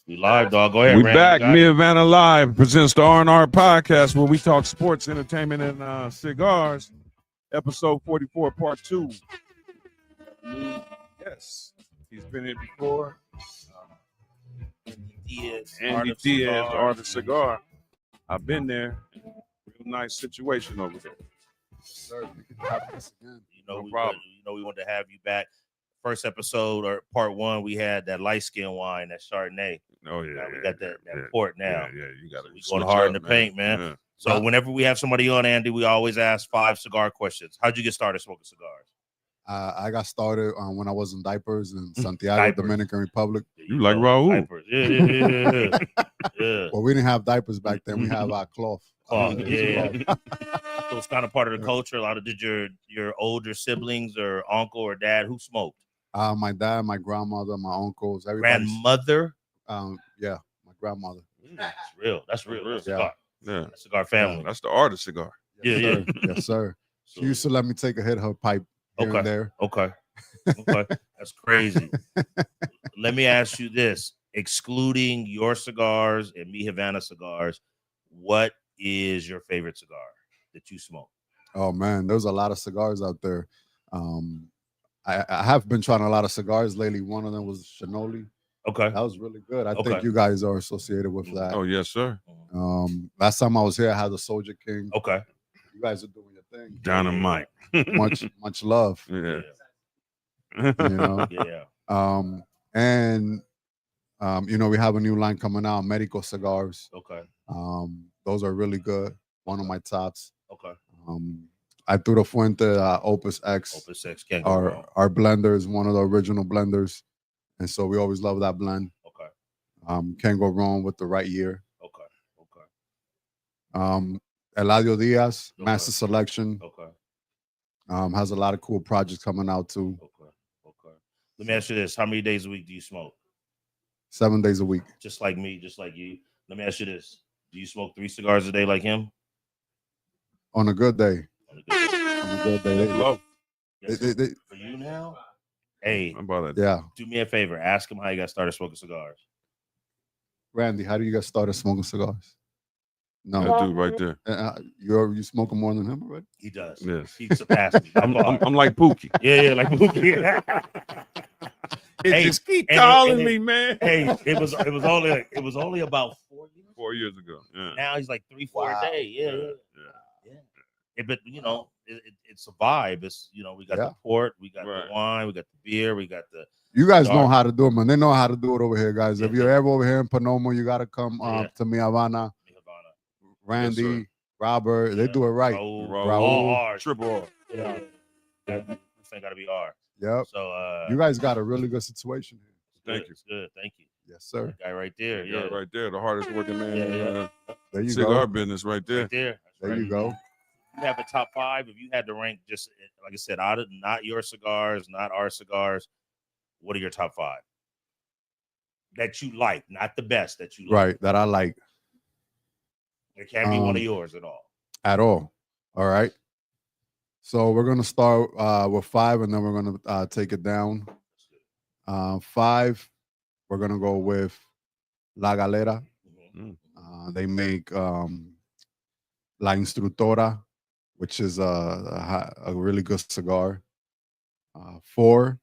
We live, dog. Go ahead. We Randy, back. Me Havana Live presents the R&R podcast where we talk sports, entertainment, and cigars. Episode 44, part 2. Yes, he's been here before. Andy Diaz, Art of Cigar. I've been there. Real nice situation over there. Sir, you can have this again. No problem. We wanted to have you back. First episode or part 1, we had that light skin wine, that Chardonnay. Oh yeah, now we got that port now. Yeah, you got to be going hard in the paint, man. Yeah. So whenever we have somebody on, Andy, we always ask 5 cigar questions. How'd you get started smoking cigars? I got started when I was in diapers in Santiago, Dominican Republic. You like Raul? Yeah. Well, we didn't have diapers back then. We have our cloth. Yeah. So it's kind of part of the culture. A lot of did your older siblings or uncle or dad who smoked? My dad, my grandmother, my uncles, grandmother. Yeah, my grandmother. That's real. That's real. Cigar. Yeah. Cigar family. That's the art of cigar. Yes, sir. Yes, sir. She used to let me take a hit of her pipe here and there. Okay. That's crazy. Let me ask you this: excluding your cigars and Mi Havana cigars, what is your favorite cigar that you smoke? Oh man, there's a lot of cigars out there. I have been trying a lot of cigars lately. One of them was Shinoli. Okay. That was really good. I think you guys are associated with that. Oh, yes, sir. Last time I was here, I had the Soldier King. Okay. You guys are doing your thing. Dynamite. Much love. Yeah. You know? Yeah. And we have a new line coming out, Medico cigars. Okay. Those are really good. One of my tops. Okay. I threw the Fuente Opus X. Opus X can't go wrong. Our blender is one of the original blenders. And so we always love that blend. Okay. Can't go wrong with the right year. Okay. Eladio Diaz, Master Selection. Okay. Has a lot of cool projects coming out too. Okay. Let me ask you this. How many days a week do you smoke? 7 days a week. Just like me, just like you. Let me ask you this. Do you smoke 3 cigars a day like him? On a good day. On a good day. For you now? Hey, yeah. Do me a favor. Ask him how you got started smoking cigars. Randy, how do you get started smoking cigars? No, that dude right there. You smoking more than him already? He does. Yes, he surpassed me. I'm like Pookie. Yeah, like Pookie. Just keep calling me, man. Hey, it was only about 4 years. 4 years ago. Yeah. Now he's like 3-4 a day. Yeah. But it's a vibe. It's we got the port, we got the wine, we got the beer, we got the. You guys know how to do it, man. They know how to do it over here, guys. If you're ever over here in Panomo, you gotta come to Mi Havana. Randy, Robert, they do it right. Raul. Triple R. Yeah. This thing gotta be R. Yep. So you guys got a really good situation here. Thank you. It's good. Thank you. Yes, sir. That guy right there. Yeah, right there. The hardest working man in there you cigar go. business right there. Right there. There you go. You have a top 5. If you had to rank, just like I said, out of not your cigars, not our cigars, what are your top 5 that you like? Not the best that you like. Right, that I like. It can't be one of yours at all. At all. All right. So we're gonna start with 5, and then we're gonna take it down. 5, we're gonna go with La Galera. Mm-hmm. They make La Instructora, which is a really good cigar. 4,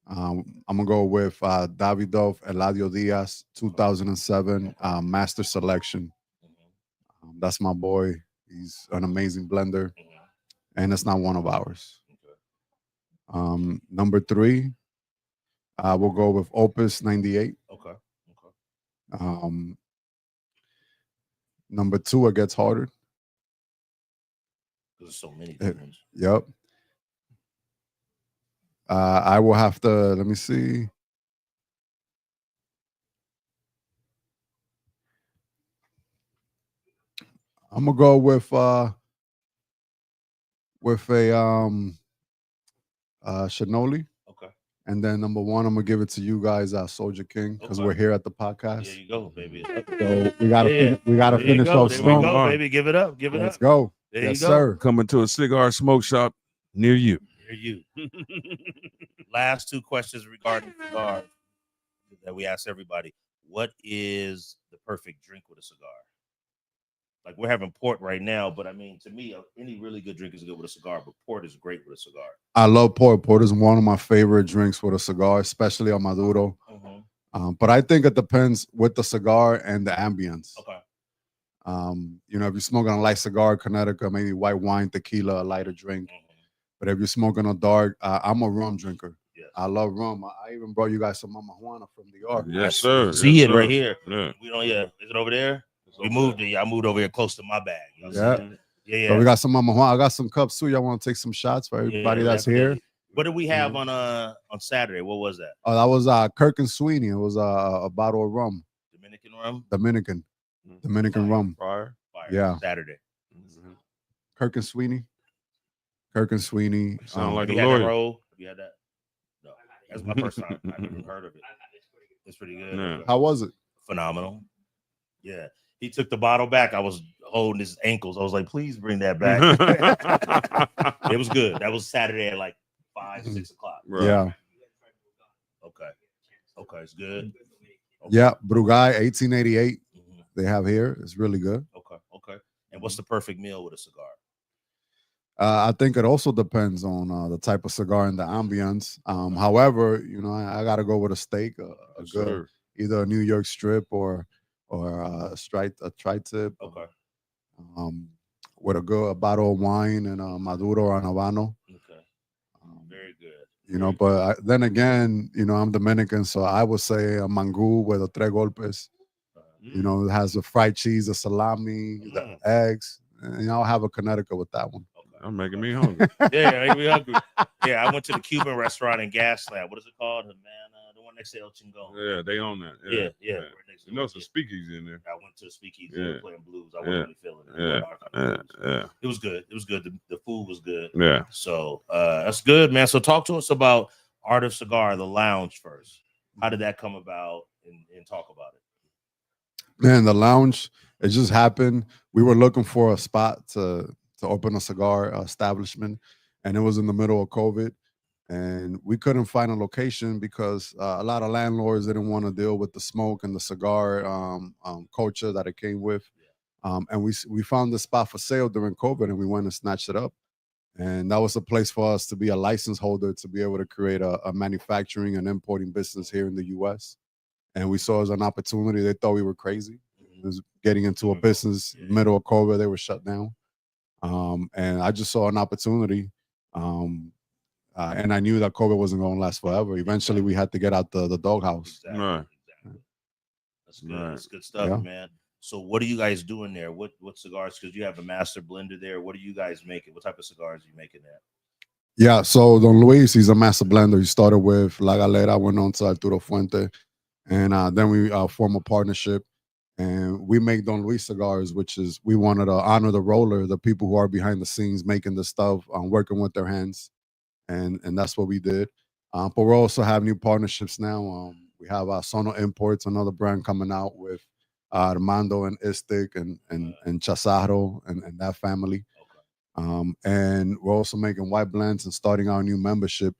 I'm gonna go with Davidoff Eladio Diaz 2007 Master Selection. That's my boy. He's an amazing blender, and it's not one of ours. Number 3, we'll go with Opus 98. Okay. Number 2, it gets harder. There's so many good ones. Yep. I will have to, let me see. I'm gonna go with a Shinoli. Okay. And then number 1, I'm gonna give it to you guys, Soldier King, because we're here at the podcast. There you go, baby. So we gotta finish off strong. There we go, baby. Give it up. Let's go. There yes, you go. sir. Coming to a cigar smoke shop near you. Last 2 questions regarding cigars that we ask everybody. what is the perfect drink with a cigar? Like we're having port right now, but I mean, to me, any really good drink is good with a cigar. But port is great with a cigar. I love port. Port is one of my favorite drinks with a cigar, especially on Maduro. But I think it depends with the cigar and the ambience. Okay. You know, if you're smoking a light cigar, Connecticut, maybe white wine, tequila, a lighter drink. But if you're smoking a dark, I'm a rum drinker. Yes. I love rum. I even brought you guys some Mama Juana from New York. Yes, sir. See Yes, it sir. right here. Yeah. We don't. Yeah, is it over there? We moved it. I moved over here close to my bag. Y'all see Yeah. that? Yeah. So we got some Mama Juana. I got some cups too. Y'all want to take some shots for everybody that's here? What did we have on Saturday? What was that? Oh, that was Kirk and Sweeney. It was a bottle of rum. Dominican rum. Dominican rum. Fire. Yeah. Saturday. Kirk and Sweeney. Kirk and Sweeney. Sound like Have a you had that lawyer. roll? Have you had that? No. That's my first time. I've never heard of it. It's pretty good. Yeah. How was it? Phenomenal. Yeah. He took the bottle back. I was holding his ankles. I was like, please bring that back. It was good. That was Saturday at like 5, 6 o'clock. Right. Yeah. Okay. It's good. Okay. Yeah. Brugal 1888. Mhm. They have here. It's really good. Okay. And what's the perfect meal with a cigar? I think it also depends on the type of cigar and the ambience. However, you know, I got to go with a steak, a Yes, good, sir. either a New York strip or a tri-tip. Okay. With a bottle of wine and a Maduro or an Habano. Okay. Very good. You know, but then again, you know, I'm Dominican, so I would say a mangú with a tres golpes. You know, it has the fried cheese, the salami, the eggs. And, you know, I'll have a Connecticut with that one. I'm making me hungry. Yeah, make me hungry. Yeah, I went to the Cuban restaurant in Gaslamp. What is it called? The one next to El Chingon. Yeah, they own that. Yeah. Yeah. Right next to You know, it. it's a speakeasy in there. I went to a speakeasy playing blues. I Yeah. wasn't really feeling it. Yeah. It was good. The food was good. Yeah. So that's good, man. So talk to us about Art of Cigar, the lounge first. How did that come about and talk about it? Man, the lounge, it just happened. We were looking for a spot to open a cigar establishment, and it was in the middle of COVID. And we couldn't find a location because a lot of landlords didn't want to deal with the smoke and the cigar culture that it came with. And we found the spot for sale during COVID, and we went and snatched it up. And that was a place for us to be a license holder, to be able to create a manufacturing and importing business here in the U.S. And we saw it as an opportunity. They thought we were crazy. It was getting into a business middle of COVID. They were shut down. And I just saw an opportunity. And I knew that COVID wasn't going to last forever. Eventually, we had to get out the doghouse. Exactly. That's good. Right. That's good stuff, Yeah. man. So what are you guys doing there? What cigars? Because you have a master blender there. What are you guys making? What type of cigars are you making there? Yeah, so Don Luis, he's a master blender. He started with La Galera, went on to Arturo Fuente, and then we form a partnership. And we make Don Luis cigars, which is we wanted to honor the roller, the people who are behind the scenes making the stuff, working with their hands. And that's what we did. But we also have new partnerships now. We have Sono Imports, another brand coming out with Armando and Istic and Chazaro and that family. And we're also making white blends and starting our new membership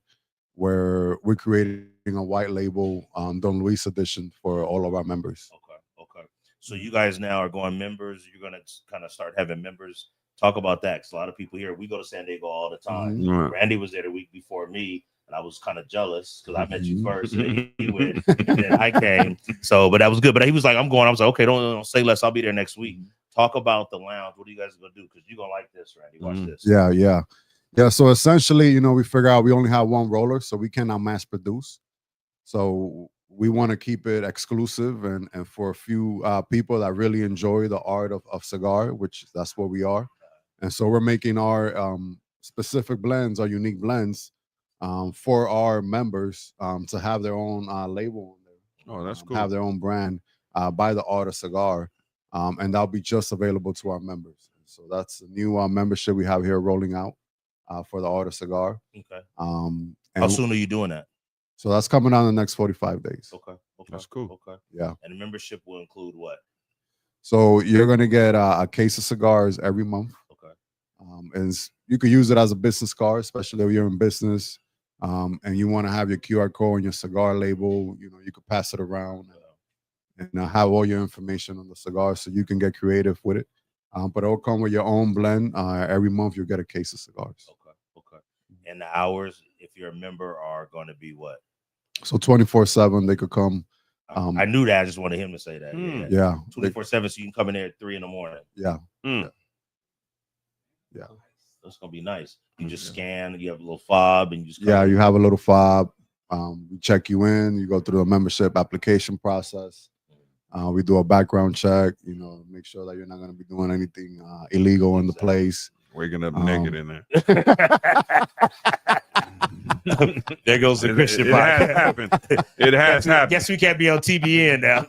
where we're creating a white label Don Luis edition for all of our members. Okay. So you guys now are going members. You're going to kind of start having members. Talk about that, because a lot of people here, we go to San Diego all the time. Right. Randy was there the week before me, and I was kind of jealous because I met you first. And he went, and then I came. So, but that was good. But he was like, I'm going. I was like, okay, don't say less. I'll be there next week. Talk about the lounge. What are you guys going to do? Because you're going to like this, Randy. Watch this. Yeah. So essentially, you know, we figure out we only have one roller, so we cannot mass produce. So we want to keep it exclusive and for a few people that really enjoy the art of cigar, which that's what we are. And so we're making our specific blends, our unique blends for our members to have their own label on there. Oh, that's cool. Have their own brand by the Art of Cigar. And that'll be just available to our members. So that's a new membership we have here rolling out for the Art of Cigar. Okay. And How soon are you doing that? So that's coming out in the next 45 days. Okay. That's cool. Okay. Yeah. And the membership will include what? So you're going to get a case of cigars every month. Okay. And you could use it as a business card, especially if you're in business and you want to have your QR code and your cigar label. You know, you could pass it around and have all your information on the cigar so you can get creative with it. But it'll come with your own blend. Every month you'll get a case of cigars. Okay. And the hours, if you're a member, are going to be what? So 24/7 they could come. I knew that. I just wanted him to say that. Yeah. 24/7, so you can come in there at 3 a.m. Yeah. That's gonna be nice. You just scan. You have a little fob, and you just you have a little fob. We check you in. You go through the membership application process. We do a background check. Make sure that you're not going to be doing anything illegal in the place. Waking up naked in there. There goes the Christian It has happened. It has happened. Guess we can't be on TBN now.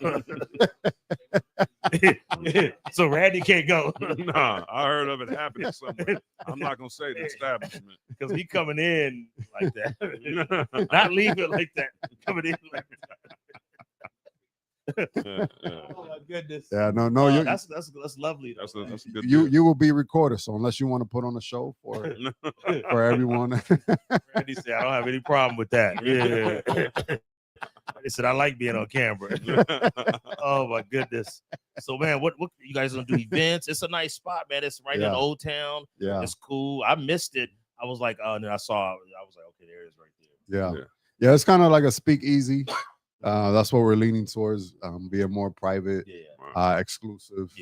So Randy can't go. Nah, I heard of it happening somewhere. I'm not gonna say the establishment because he coming in like that, not leaving like that, coming in like that. Oh my goodness! Yeah, no, that's lovely. That's a good. You will be recorded, so unless you want to put on a show for everyone. Randy said, "I don't have any problem with that." Yeah. He said, "I like being on camera." Oh my goodness! So man, what you guys gonna do? Events? It's a nice spot, man. It's right in Old Town. Yeah, it's cool. I missed it. I was like, oh, and then I was like, okay, there it is right there. Yeah. It's kind of like a speakeasy. That's what we're leaning towards, being more private, exclusive.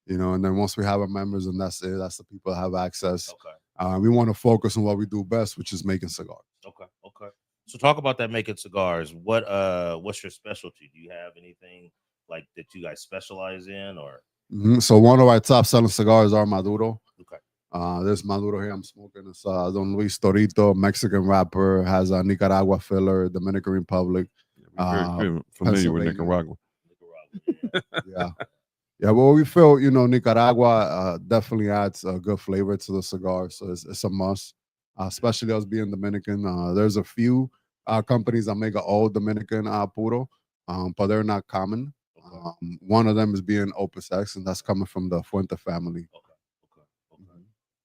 And then once we have our members, and that's it. That's the people that have access. Okay. We want to focus on what we do best, which is making cigars. Okay. So talk about that, making cigars. What's your specialty? Do you have anything like that you guys specialize in, or? So one of our top selling cigars are Maduro. Okay. There's Maduro here I'm smoking. It's Don Luis Torito, Mexican rapper, has a Nicaragua filler, Dominican Republic. Very familiar with Nicaragua. Yeah. Well, we feel Nicaragua definitely adds a good flavor to the cigar, so it's a must. Especially us being Dominican. There's a few companies that make an old Dominican puro, but they're not common. One of them is being Opus X, and that's coming from the Fuente family. Okay.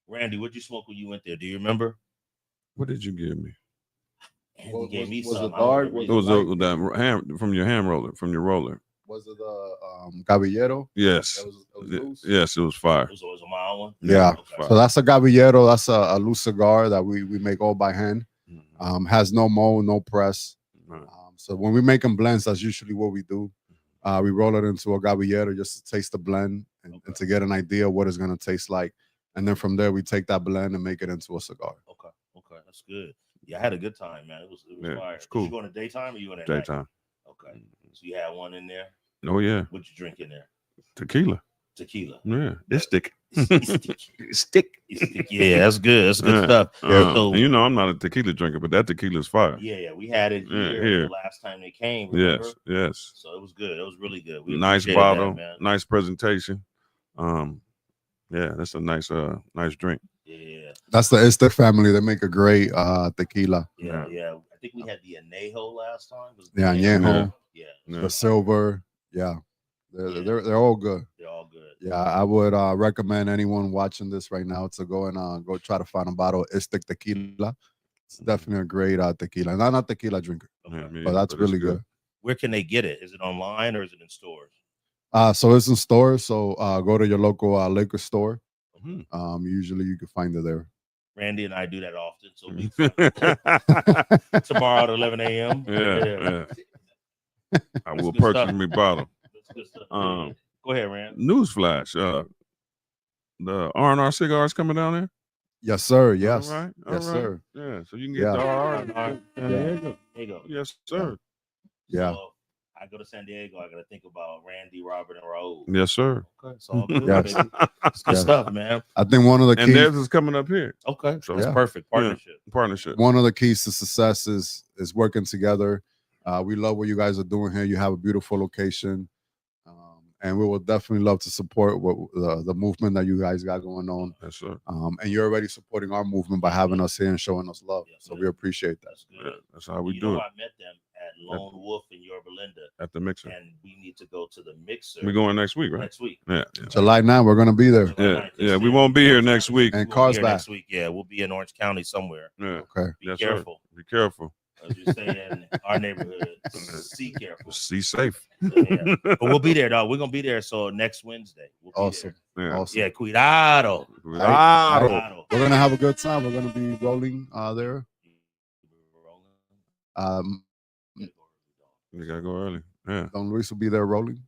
Randy, what'd you smoke when you went there? Do you remember? What did you give me? Andy gave me some. It dark? It was the ham from your ham roller, from your roller. Was it the Gavillero? Yes. It was loose? Yes, it was fire. It was a mild one? Yeah. Okay. So that's a Gavillero. That's a loose cigar that we make all by hand. Has no mold, no press. So when we make them blends, that's usually what we do. We roll it into a Gavillero just to taste the blend and to get an idea of what it's going to taste like. And then from there, we take that blend and make it into a cigar. Okay. That's good. Yeah, I had a good time, man. It was fire. It's cool. Did you go in the daytime or you in at daytime? Night? Okay. So you had one in there? Oh, yeah. What'd you drink in there? Tequila. Yeah. It's stick. It's stick. Yeah, that's good. That's good stuff. So, I'm not a tequila drinker, but that tequila is fire. Yeah. We had it here the last time they came. Remember? Yes. So it was good. It was really good. Nice bottle, nice presentation. Yeah, that's a nice drink. Yeah. That's the Este family. They make a great tequila. Yeah. I think we had the Añejo last time. Añejo. Yeah. The silver. Yeah. They're all good. They're all good. Yeah, I would recommend anyone watching this right now to go and go try to find a bottle of Este tequila. It's definitely a great tequila. And I'm not a tequila drinker, but that's really good. Where can they get it? Is it online or is it in stores? So it's in stores. So go to your local liquor store. Usually you can find it there. Randy and I do that often. So tomorrow at 11 a.m. Yeah. I will purchase me bottle. Go ahead, Rand. Newsflash. The R&R cigars coming down there? Yes, sir. Yes. All right. Yes, sir. Yeah. So you can get the R&R. There you go. Yes, sir. Yeah. So I go to San Diego, I got to think about Randy, Robert, and Raul. Yes, sir. Okay, it's all good. Yes. It's good stuff, man. I think one of the keys, and theirs is coming up here. Okay, so it's perfect partnership. One of the keys to success is working together. We love what you guys are doing here. You have a beautiful location, and we will definitely love to support what the movement that you guys got going on. Yes, sir. And you're already supporting our movement by having us here and showing us love. So we appreciate that. That's good. Yeah, that's how we do it. I met them at Lone Wolf in Yorba Linda at the Mixer, and we need to go to the Mixer. We're going next week, right? Next week. Yeah. July 9th, we're gonna be there. Yeah. We won't be here next week. And Carlsbad next week. Yeah, we'll be in Orange County somewhere. Yeah. Okay. Be careful. Be careful. As we say in our neighborhood, see careful. See safe. Yeah. But we'll be there, dog. We're gonna be there. So next Wednesday, we'll be Awesome. Yeah. Awesome. there. Yeah, cuidado. Cuidado. We're gonna have a good time. We're gonna be rolling there. We gotta go early. Yeah. Don Luis will be there rolling.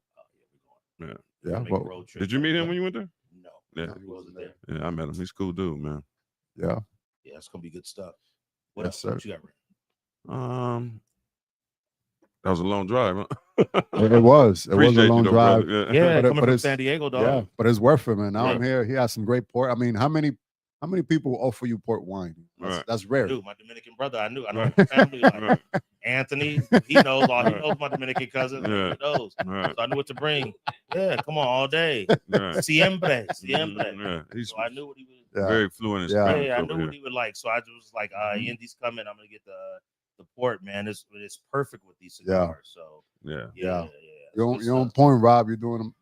Yeah. Yeah. Make a Well, road trip. Did you meet him when you went there? No. Yeah. He wasn't there. Yeah, I met him. He's a cool dude, man. yeah. Yeah, it's gonna be good stuff. What Yes, else? sir. What you got, Ray? That was a long drive, huh? It was. It was Appreciate a you long though, drive. brother. Yeah, But coming from it's- San Diego, dog. Yeah, but it's worth it, man. Now Yeah. I'm here. He has some great port. I mean, how many people offer you port wine? Right. That's rare. Dude, my Dominican brother, I know Right. his family. Like, Right. Anthony, he knows my Dominican cousins. Yeah. He knows. Right. So I knew what to bring. Yeah, come on, all day. Right. Siempre. Yeah. He's So I knew what he was. Yeah. very fluent in Yeah. Spanish Yeah, I over knew here. what he would like. So I just was like, Indy's coming. I'm gonna get the port, man. It's perfect with these cigars. So Yeah. yeah. You're on point, Rob. You're doing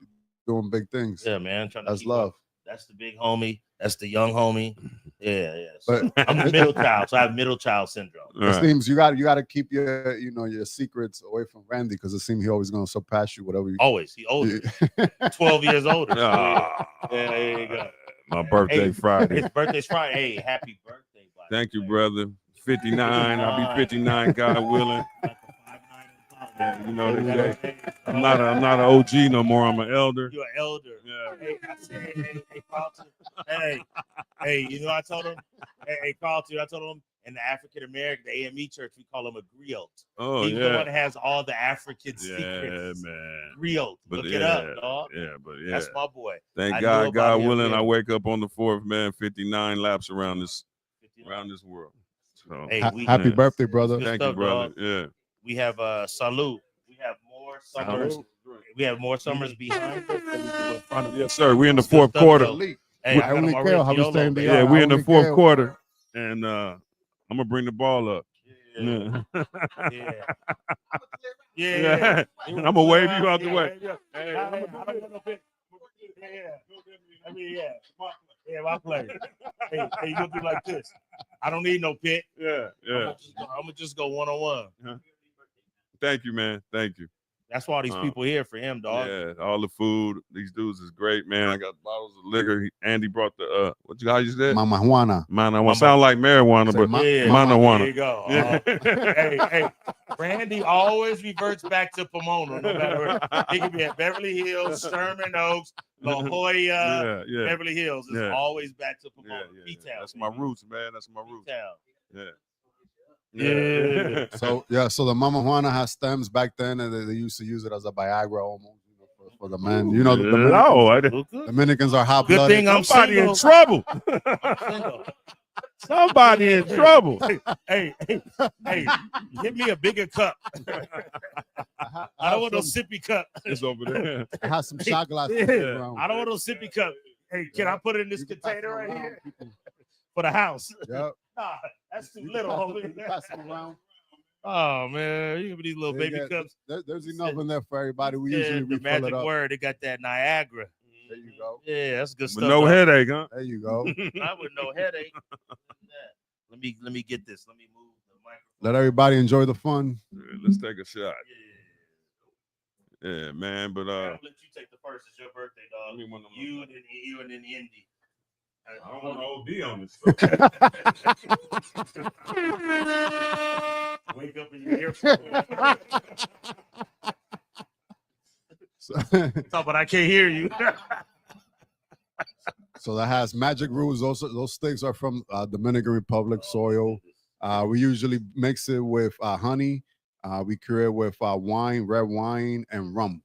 big things. Yeah, man. Trying to That's keep love. up. That's the big homie. That's the young homie. Yeah. So But I'm the middle child, so I have middle child syndrome. it Right. seems you got to keep your secrets away from Randy because it seems he always gonna surpass you. Whatever you. Always. He older. 12 years older. Ah, Yeah, there you go. my birthday Hey, Friday. His birthday's Friday. Hey, happy birthday, buddy. Thank you, brother. 59. I'll be 59, God willing. Yeah, you know they say I'm not an OG no more. I'm an elder. You're an elder. Yeah. Hey, I said, hey, Carlton. Hey, you know, I told him, hey, Carlton, I told him in the African American, the AME church, we call him a griot. Oh He's the one yeah. that has all the African Yeah, secrets. man. Griot. But Look yeah, it up, dog. Yeah, but yeah. That's my boy. Thank I knew God, about God him, willing, yeah. I wake up on the 4th, man. 59 laps around this world. So Hey, Happy yeah. birthday, brother. Good thank stuff, you, brother. dog. Yeah. We have salute. We have more summers. We have more summers behind us than we do in front of us. Yes, sir. We're in the Good fourth stuff, quarter. though. Hey, I got only him care already. how we YOLO, stand baby. Yeah, we're in the only fourth care. quarter, and I'm gonna bring the ball up. Yeah. Yeah. Yeah. I'm gonna wave you out the way. Hey, yeah, my play. Hey, you gonna do like this? I don't need no pit. Yeah, yeah. I'm gonna just go 1-on-1. Thank you, man. Thank you. That's why all these people here for him, dog. Yeah, all the food. These dudes is great, man. I got bottles of liquor. Andy brought the how you said? Mama Juana. Marijuana. Sound like marijuana, Say but Yeah, marijuana. there you go. Yeah. Hey, Randy always reverts back to Pomona, no matter where. He could be at Beverly Hills, Sherman Oaks, La Jolla, Yeah, yeah. Beverly Hills. It's Yeah. always back to Yeah, Pomona. yeah, P-Town, yeah. That's my baby. roots, man. That's my roots. P-Town. Yeah. Yeah. So the Mama Juana has stems back then, and they used to use it as a Viagra almost for the men. You know, the Lord. Dominicans are hot Good blooded. thing I'm Somebody single. in trouble. Single. Somebody in trouble. Hey, give me a bigger cup. I don't want no sippy cup. It's over there. I have some shot glasses. Yeah. around. I don't want no sippy cup. Hey, can I put it in this You can pass container them right around, here people. for the house? Yep. Nah, that's too You can little, pass homie. them around. Oh man, you give me these little They baby got- cups. There's enough in there for everybody. We Yeah, usually the refill magic it up. word. They got that Niagara. There you go. Yeah, that's good With stuff. no though. headache, huh? There you go. Not with no headache. Let me get this. Let me move the microphone. Let everybody enjoy the fun. Yeah, let's take a shot. Yeah. Yeah, man. But I'll let you take the first. It's your birthday, I dog. mean, one of them- You and then Indy. I don't want to OD on this. Wake up in your ear. Talk, but I can't hear you. So that has magic rules. Those sticks are from Dominican Republic soil. We usually mix it with honey. We cure it with wine, red wine, and rum.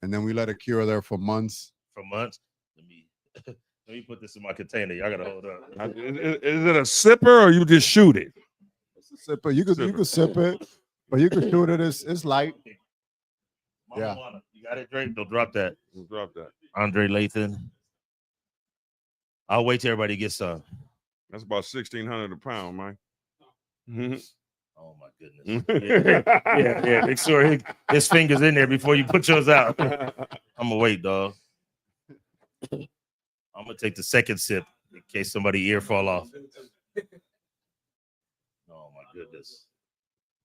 And then we let it cure there for months. For months. Let me put this in my container. Y'all gotta hold up. Is it a sipper or you just shoot it? It's a sipper. You could sip it, but you could shoot it. It's light. Mama Yeah. Juana, you got it, Drake? Don't drop that. Drop that. Andre Lathan. I'll wait till everybody gets some. That's about $1,600 a pound, man. Oh my goodness. Yeah. Make sure his fingers in there before you put yours out. I'm gonna wait, dog. I'm gonna take the second sip in case somebody ear fall off. Oh my goodness.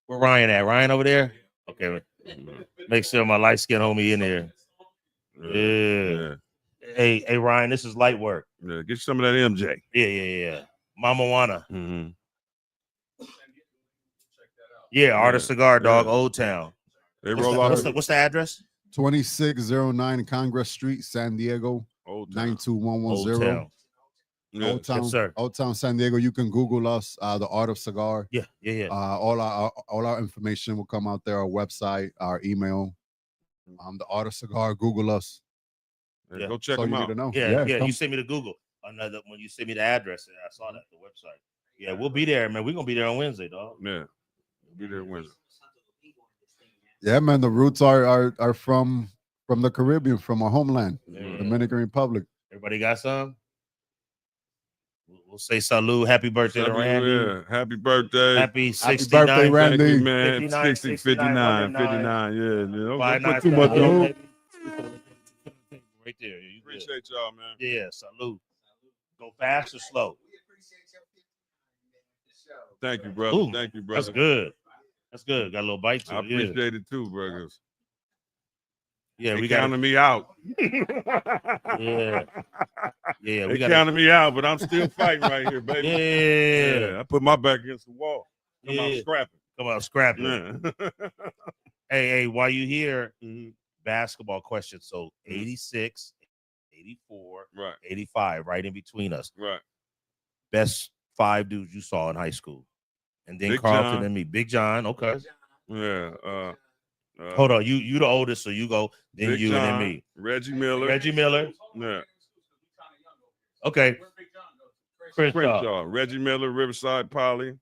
Where Ryan at? Ryan over there? Okay. Make sure my light skin homie in there. Yeah. Hey, Ryan, this is light work. Yeah, get some of that MJ. Yeah. Mama Wanna. Mm-hmm. Yeah, Artist Cigar, dog, Yeah. Old Town. They What's roll the, off what's, the, what's the address? 2609 Congress Street, San Diego, Old Town. 92110. Old Town. Yeah. Old Town, Yes, sir. Old Town, San Diego. You can Google us, the Art of Cigar. Yeah. All our information will come out there. Our website, our email, the Art of Cigar. Google us. Yeah, go check So them you need out. to know. Yeah. come- You sent me to Google. When you sent me the address, I saw that the website. Yeah, we'll be there, man. We're gonna be there on Wednesday, dog. Yeah. We'll be there Wednesday. Yeah, man. The roots are from the Caribbean, from our homeland, Yeah. Dominican Republic. Everybody got some? We'll say salute. Happy birthday to Randy. Yeah. Happy birthday. Happy Happy 69. birthday, Randy. Thank you, man. 59, 60, 59, 59. 59. Yeah. Don't Five put nine too much seven. on. Right there. You good. Appreciate y'all, man. Yeah, salute. Go fast or slow? Thank you, brother. Ooh, Thank you, brother. That's good. That's good. Got a little bite to I it. Yeah. appreciate it too, brothers. Yeah, They we got counted me out. Yeah, They we got counted me out, but I'm still fighting right here, baby. Yeah. I put my back against the wall. Come out Yeah. scrapping. Come on, scrap it. Yeah. Hey, while you here, Mhm. basketball questions. So 86, 84, Right, 85, right in between us. right. Best 5 dudes you saw in high school. And then Big Carlton John. and me. Big John, okay. Yeah. Hold on, you the oldest, so you go, then Big you John, and then me. Reggie Miller. Reggie Miller. Yeah. Okay. Crenshaw. Reggie Miller, Riverside Poly.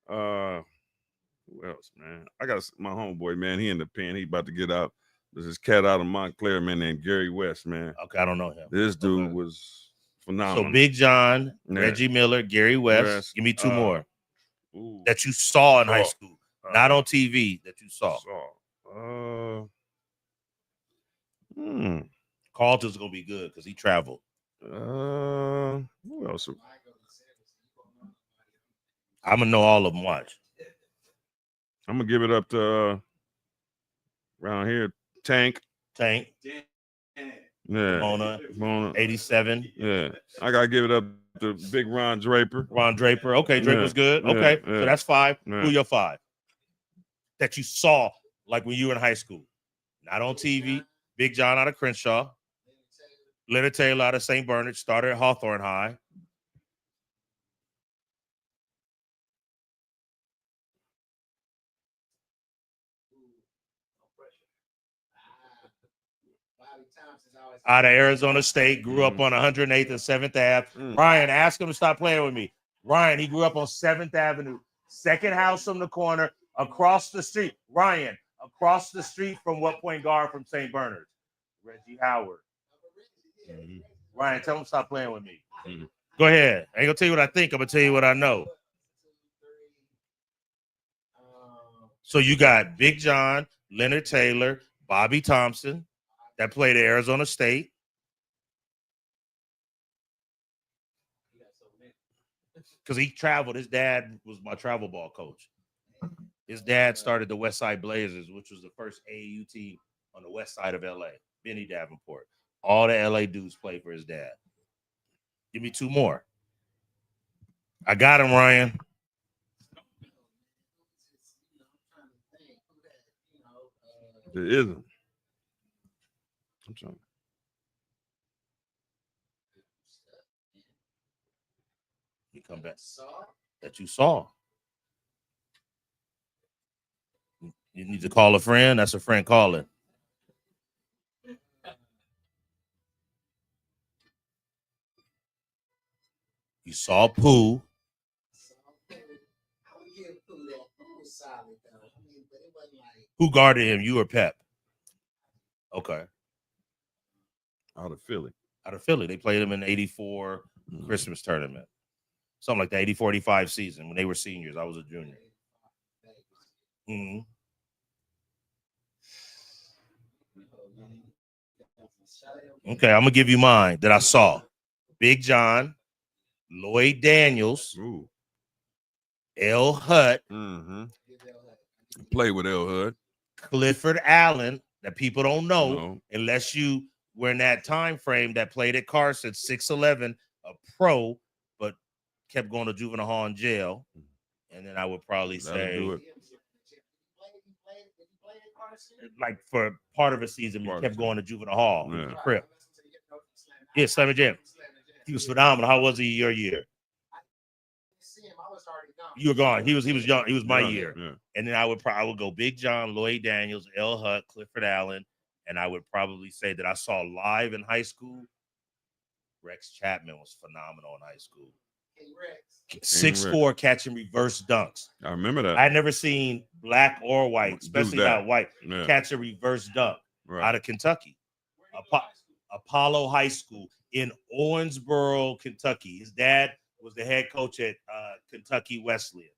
Who else, man? I got my homeboy, man. He in the pen. He about to get out. There's this cat out of Montclair, man, named Gary West, man. Okay, I don't know him. This dude was phenomenal. So Big John, Yeah. Reggie Miller, Gary West. West, Give me 2 more Ooh, that you saw in high Saw. school, not on TV that you saw. Carlton's gonna be good because he traveled. Who else? I'm gonna know all of them. Watch. I'm gonna give it up to around here. Tank. Tank, Yeah. Mona, 87. Yeah. I gotta give it up to Big Ron Draper. Ron Draper. Okay, Draper's good. Yeah, Okay, yeah. so that's 5. Yeah. Who are your 5 that you saw like when you were in high school? Not on TV. Big John out of Crenshaw. Leonard Taylor out of St. Bernard. Started at Hawthorne High. Out of Arizona State, grew up on 108th and 7th Ave. Ryan, ask him to stop playing with me. Ryan, he grew up on 7th Avenue, second house from the corner, across the street. Ryan, across the street from what point guard from St. Bernard? Reggie Howard. Ryan, tell him to stop playing with me. Go ahead. I ain't gonna tell you what I think. I'm gonna tell you what I know. So you got Big John, Leonard Taylor, Bobby Thompson, that played at Arizona State. Because he traveled. His dad was my travel ball coach. His dad started the West Side Blazers, which was the first AAU team on the west side of LA. Benny Davenport. All the LA dudes played for his dad. Give me 2 more. I got him, Ryan. There isn't. I'm trying. You come back. That you saw. You need to call a friend. That's a friend calling. You saw Pooh. Who guarded him? You or Pep? Okay. Out of Philly. Out of Philly. They played him in the 84 Christmas tournament. Something like that, 84-85 season when they were seniors. I was a junior. Okay, I'm going to give you mine that I saw. Big John, Lloyd Daniels, Ooh. L. Hut, Mm-hmm. Play with L. Hood. Clifford Allen, that people don't know No. unless you were in that time frame that played at Carson, 6'11", a pro, but kept going to juvenile hall and jail. And then I would probably That'll say, do it. like for part of a season, he Part of kept the going to juvenile hall. He was Yeah. a Crip. Yeah, Slammy Jam. He was phenomenal. How was he your year? You were gone. He was young. He was my Yeah, year. yeah. And then I would go Big John, Lloyd Daniels, L. Hut, Clifford Allen, and I would probably say that I saw live in high school. Rex Chapman was phenomenal in high school. 6'4", catching reverse dunks. I remember that. I had never seen black or white, especially that. not white, Yeah. catch a reverse dunk Right. out of Kentucky. Apollo High School in Owensboro, Kentucky. His dad was the head coach at Kentucky Wesleyan.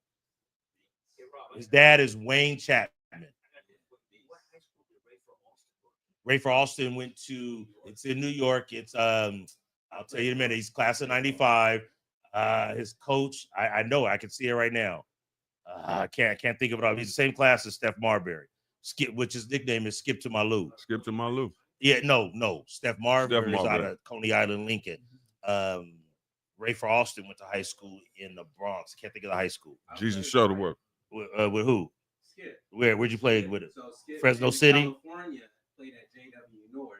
His dad is Wayne Chapman. Rayford Alston went to, it's in New York. It's I'll tell you in a minute. He's class of 95. His coach, I know, I can see it right now. I can't think of it all. He's the same class as Steph Marbury. Skip, which his nickname is Skip to My Lou. Skip to My Lou. Yeah, no. Steph Marbury is out of Coney Island, Lincoln. Rayford Alston went to high school in the Bronx. I can't think of the high school. Jesus Shuttleworth. With who? Skip. Where'd you play with it? So Skip Fresno City? California, played at JW North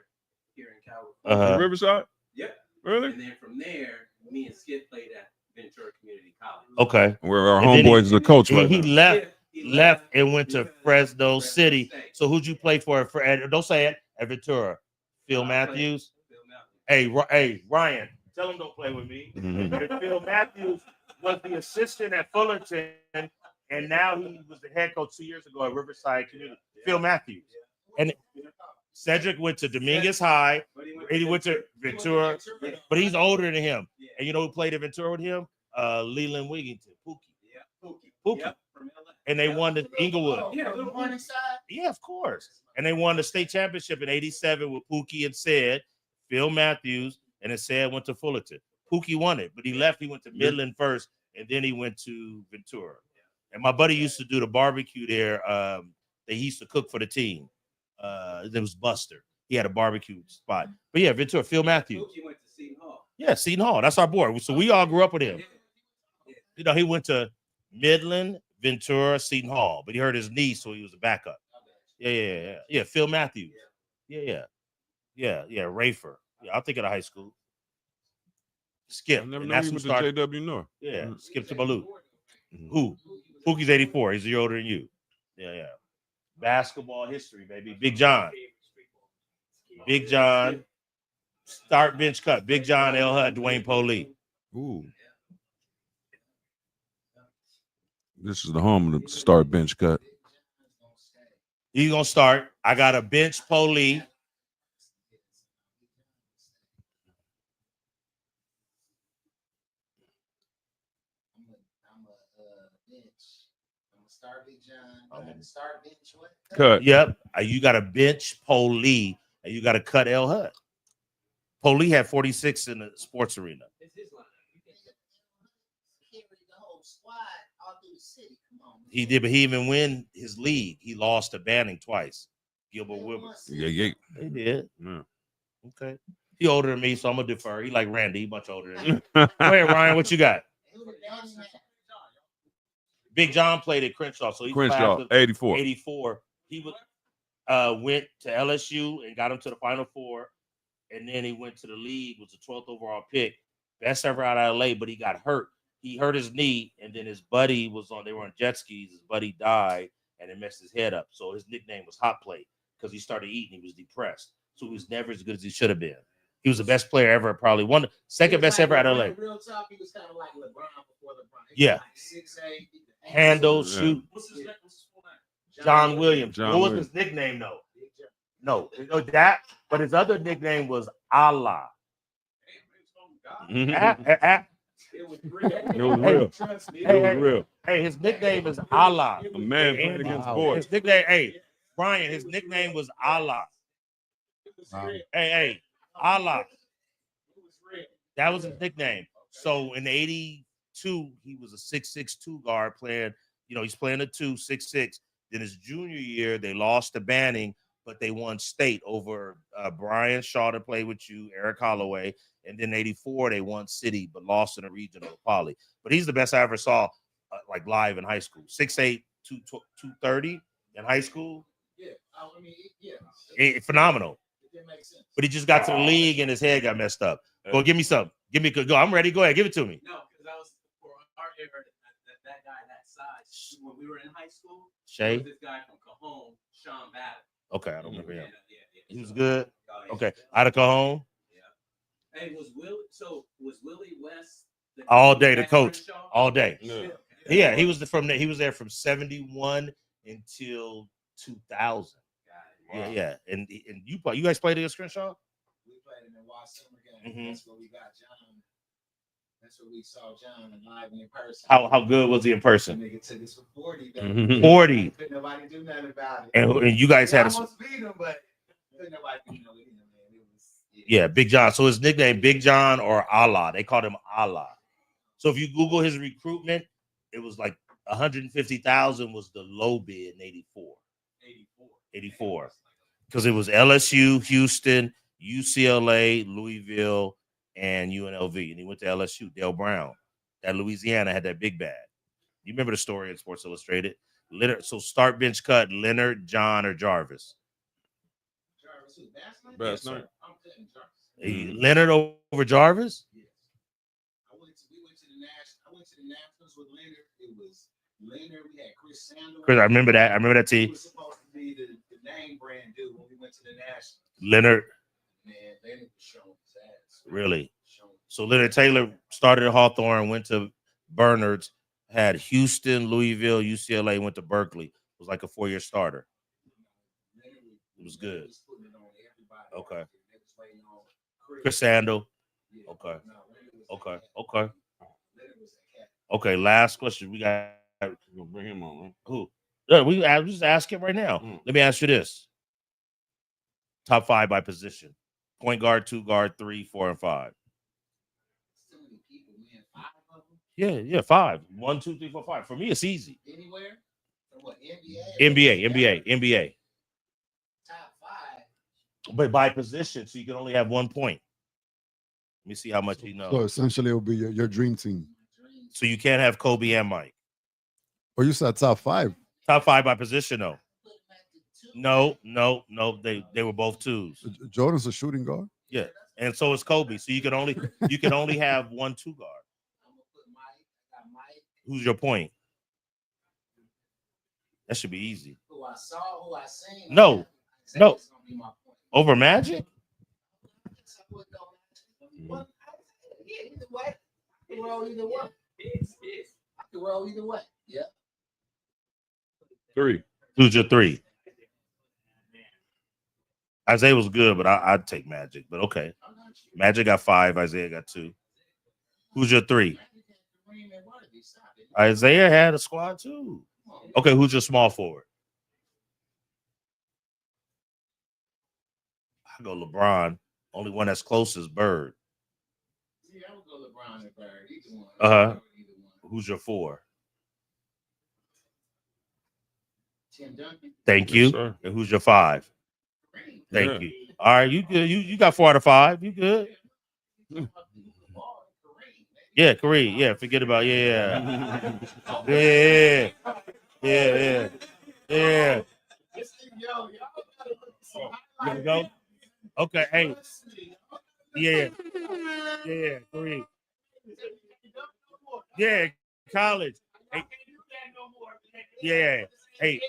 here in California. Riverside? Yep. Really? And then from there, me and Skip played at Ventura Community College. Okay. Where our And then homeboy is the coach right he now. left and went to Fresno City. So who'd you play for? Don't say it. At Ventura. Phil Matthews. Hey, Ryan, tell him don't play with me. Phil Matthews was the assistant at Fullerton, and now he was the head coach 2 years ago at Riverside Community. Phil Matthews. And Cedric went to Dominguez High. He went to Ventura, but he's older than him. And you know who played at Ventura with him? Leland Wigington, Pookie. And they won the Inglewood. Yeah, of course. And they won the state championship in '87 with Pookie and Sid, Phil Matthews, and then Sid went to Fullerton. Pookie won it, but he left. He went to Midland first, and then he went to Ventura. And my buddy used to do the barbecue there. They used to cook for the team. It was Buster. He had a barbecue spot. But yeah, Ventura, Phil Matthews. Pookie went to Seton Hall. Yeah, Seton Hall. That's our boy. So we all grew up with him. You know, he went to Midland, Ventura, Seton Hall, but he hurt his knee, so he was a backup. Yeah. Phil Matthews. Yeah. Rayford. Yeah, I'll think of the high school. Skip. I never And know that's he who was to started. JW North. Yeah, Skip to Malou. Who? Pookie's 84. He's a year older than you. Yeah. Basketball history, baby. Big John. Start bench cut. Big John, L. Hut, Dwayne Polee. Ooh. This is the home of the start bench cut. He's gonna start. I got a bench Polee. Cut. Yep. You got a bench Polee, and you got to cut L. Hut. Polee had 46 in the sports arena. He did, but he even win his league. He lost to Banning twice. Gilbert Wilbur. Yeah. He did. Yeah. Okay. He older than me, so I'm gonna defer. He like Randy, he much older than me. Go ahead, Ryan. What you got? Big John played at Crenshaw, so he's Crenshaw, 84. 84. He was went to LSU and got him to the Final Four, and then he went to the league. Was the 12th overall pick, best ever out of LA, but he got hurt. He hurt his knee, and then his buddy was on. They were on jet skis. His buddy died, and it messed his head up. So his nickname was Hot Plate because he started eating. He was depressed, so he was never as good as he should have been. He was the best player ever, probably second best ever out of LA. Real talk, he was kind of like LeBron before LeBron. Yeah. 6'8". Handle, Yeah. shoot. What's his name? John Williams. John What was Williams. his nickname though? No, that. But his other nickname was Allah. Mhm. It was real. It was real. Trust me. It was real. Hey, his nickname is Allah. A man playing against boys. His nickname, hey, Brian. His nickname was Allah. Hey, Allah. It was real. That was his nickname. So in 92, he was a 6'6" guard playing. He's playing a 6'6". Then his junior year, they lost to Banning, but they won state over Brian Shaw to play with you, Eric Holloway. And then 84, they won city, but lost in a regional to Poly. But he's the best I ever saw, like live in high school. 6'8", 230 in high school. Yeah, I mean, yeah. Phenomenal. It didn't make sense. But he just got to the league and his head got messed up. Go, give me some. Go. I'm ready. Go ahead. Give it to me. No, because I was for our era, that guy that size when we were in high school. Shay? This guy from Cajon, Sean Babbitt. Okay, I don't remember him. Yeah. He was good. Oh, yeah. Okay, out of Cajon. Yeah. Hey, was Willie West All day, the coach. Crenshaw? All day. Yeah. He was he was there from 71 until 2000. Yeah. And you guys played against Crenshaw? We played in the Wild Summer game. Mhm. That's where we got John. That's where we saw John live in person. How good was he in That person? nigga took us for 40. Mhm. 40. Couldn't nobody do nothing about it. And you guys We had almost beat him, but couldn't nobody do nothing with him, man. It was, yeah, Big John. So his nickname Big John or Allah. They called him Allah. So if you Google his recruitment, it was like 150,000 was the low bid in 84. 84. Because it was LSU, Houston, UCLA, Louisville, and UNLV. And he went to LSU, Dale Brown. That Louisiana had that big bad. You remember the story in Sports Illustrated? Leonard, so start bench cut, Leonard, John, or Jarvis. Jarvis, who, Bass Bass Knight? Knight. I'm cutting Jarvis. Hey, Leonard over Jarvis? Yes. We went to the Nationals with Leonard. It was Leonard. We had Chris Sanders. Chris, I remember that. I remember that He team. was supposed to be the name brand dude when we went to the Nationals. Leonard, Man, Leonard was showing his ass. really. Showing his So Leonard Taylor started at Hawthorne, went to Bernard's, had Houston, Louisville, UCLA, went to Berkeley. Was like a 4-year starter. Leonard It was good. was putting it on everybody. Okay. They was waiting on Chris Sandel. Yeah. Okay. No, Leonard was Okay. that cat. Okay. Leonard was that cat. Okay. Last question. We got We're gonna bring him on, right? who? Yeah, we just ask him right now. Mm. Let me ask you this: top 5 by position: point guard, 2 guard, 3, 4, and 5. So many people, man. 5 of them Yeah, 5. 1, 2, 3, 4, 5. For me, it's easy. anywhere. From what NBA? NBA. Top 5. But by position, so you can only have 1 point. Let me see how much he knows. So essentially, it will be your dream team. Dream. So you can't have Kobe and Mike. Or you said top 5. Top 5 by position, though. Put him at the 2. No. They were both 2s. Jordan's a shooting guard. Yeah, and so is Kobe. So you can only have 1 2 guard. I'm gonna put Mike. I got Mike, Who's your point? That should be easy. who I saw, who I seen. No. That's No. gonna be my point. Over Magic? So I wouldn't go Magic. Well, yeah, either way. I can roll either way. I can roll either way. Yeah. 3. Who's your 3? Isaiah was good, but I'd take Magic. But okay. I'm not sure. Magic got 5. Isaiah got 2. Who's your 3? Magic had Kareem and Worthy. Stop it. Isaiah had a squad too. Come on. Okay, who's your small forward? I go LeBron. Only one that's close is Bird. See, I would go LeBron and Bird. Either one. Uh-huh. Either one. Who's your 4? Tim Duncan. Thank Yes, you. sir. And who's your 5? Kareem. Thank Yeah. you. All right, you good. You got 4 out of 5. You good. Kareem. Yeah, Kareem. Yeah, forget about yeah. Yeah. Yo, y'all gotta look some You highlights. wanna go? Okay, hey. Yeah, Kareem. Yeah, college. Hey. Yeah. Hey,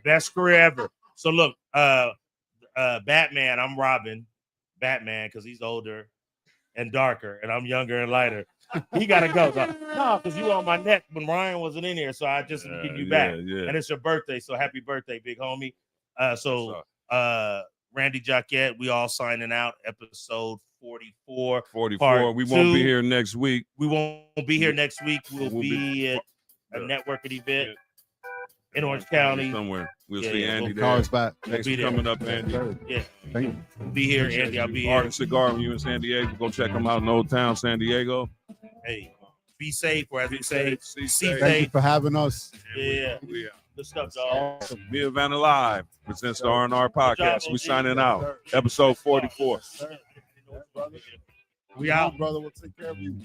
best career ever. So look, Batman, I'm Robin. Batman, because he's older and darker, and I'm younger and lighter. He gotta go. No, because you were on my neck when Ryan wasn't in here, so I just getting you back. Yeah. And it's your birthday, so happy birthday, big homie. So What's Randy Jaquette, we all signing out. Episode 44. 44. Part We won't 2. be here next week. We won't be here next week. We'll We'll be- be at a Yeah. networking event in Orange County. Somewhere. We'll Yeah, see yeah, Andy we'll there. Cards back. Thanks be for there. coming up, Andy. Yeah, Thank you. be here, Andy. I'll be Art here. and Cigar when you in San Diego. Go check them out in Old Town, San Diego. Hey, be safe, or as we say, See see safe. Thank you safe. for having us. Yeah. We Good stuff, dog. awesome. Me Havana Live presents the R&R podcast. We signing out. Episode 44. We out. Brother, we'll take care of you.